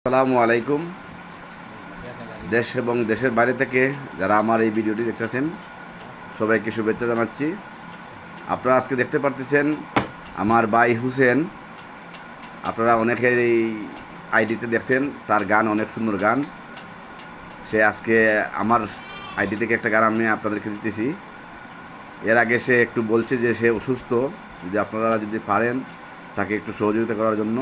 আসসালামু আলাইকুম। দেশ এবং দেশের বাইরে থেকে যারা আমার এই ভিডিওটি দেখতেছেন সবাইকে শুভেচ্ছা জানাচ্ছি। আপনারা আজকে দেখতে পারতেছেন আমার ভাই হুসেন। আপনারা অনেকের এই আইডিতে দেখছেন, তার গান অনেক সুন্দর গান। সে আজকে আমার আইডি থেকে একটা গান আমি আপনাদেরকে দিতেছি। এর আগে সে একটু বলছে যে সে অসুস্থ, যদি আপনারা যদি পারেন তাকে একটু সহযোগিতা করার জন্য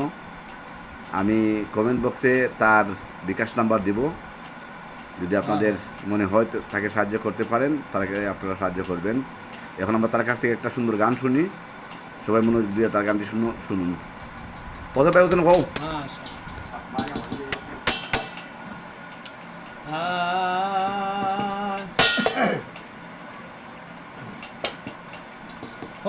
আমি কমেন্ট বক্সে তার বিকাশ নাম্বার দিব। যদি আপনাদের মনে হয় তাকে সাহায্য করতে পারেন তাকে আপনারা সাহায্য করবেন। এখন আমরা তার কাছ থেকে একটা সুন্দর গান শুনি, সবাই মনোযোগ দিয়ে তার গানটি শুনুন। কথা পাই হচ্ছেন হও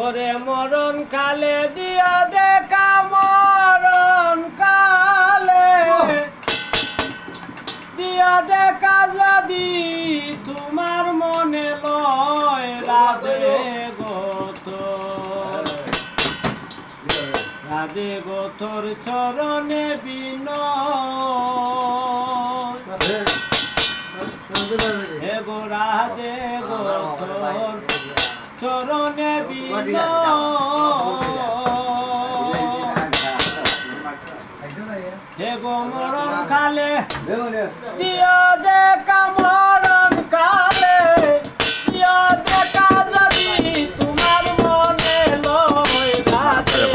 ওরে মরণ কালে দিয়া দেখা মরণ কালে দিয়া দেখা যদি তোমার মনে লয় রাধে গোথর চরণে বিনয় হে গো রাধে গোথর চরণে বিনয় হে গো মরণ কালে দিয়া দেখা মরণ কালে দিয়া দেখা যদি তোমার মনে লয় রাধে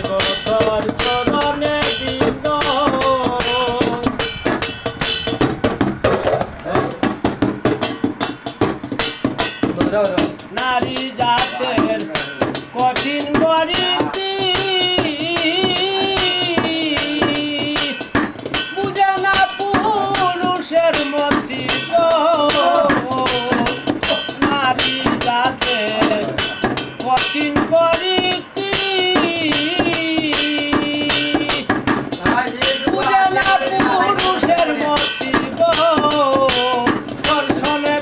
গোথর চরণে বিনয় নারী জাতের কঠিন গরিবি বুঝে না পুরুষের মতি নারী জাতের কঠিন গরিবি বুঝে না পুরুষের মতি দর্শনে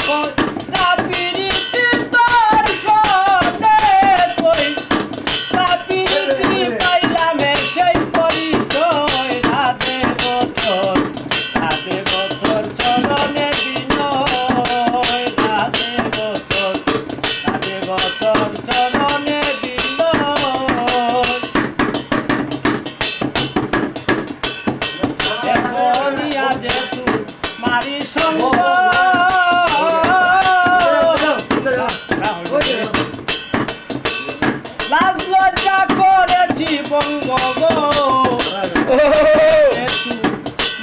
লাজ লজ্জা করেছি বঙ্গ গো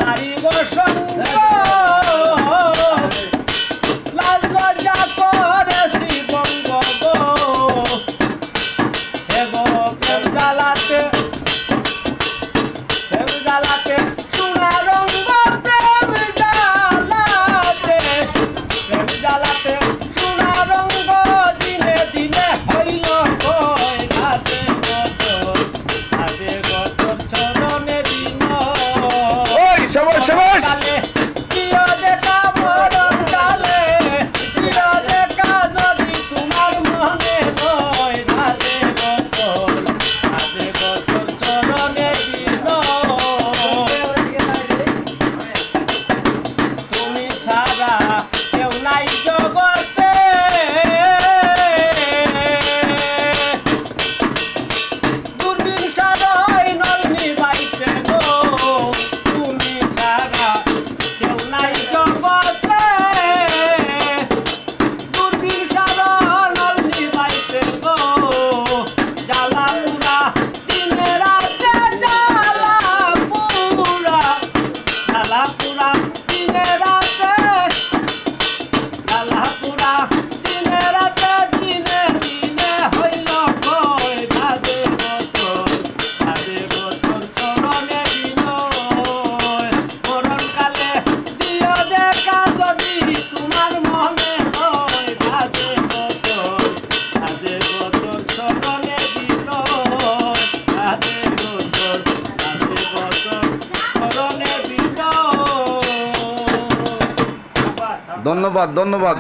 নারী গো সঙ্গ লাজ লজ্জা করেছি বঙ্গ গো হে গো প্রেম জ্বালাতে সোনা রঙ্গ প্রেম জ্বালাতে সোনা রঙ্গ দিনে দিনে হইল ধন্যবাদ।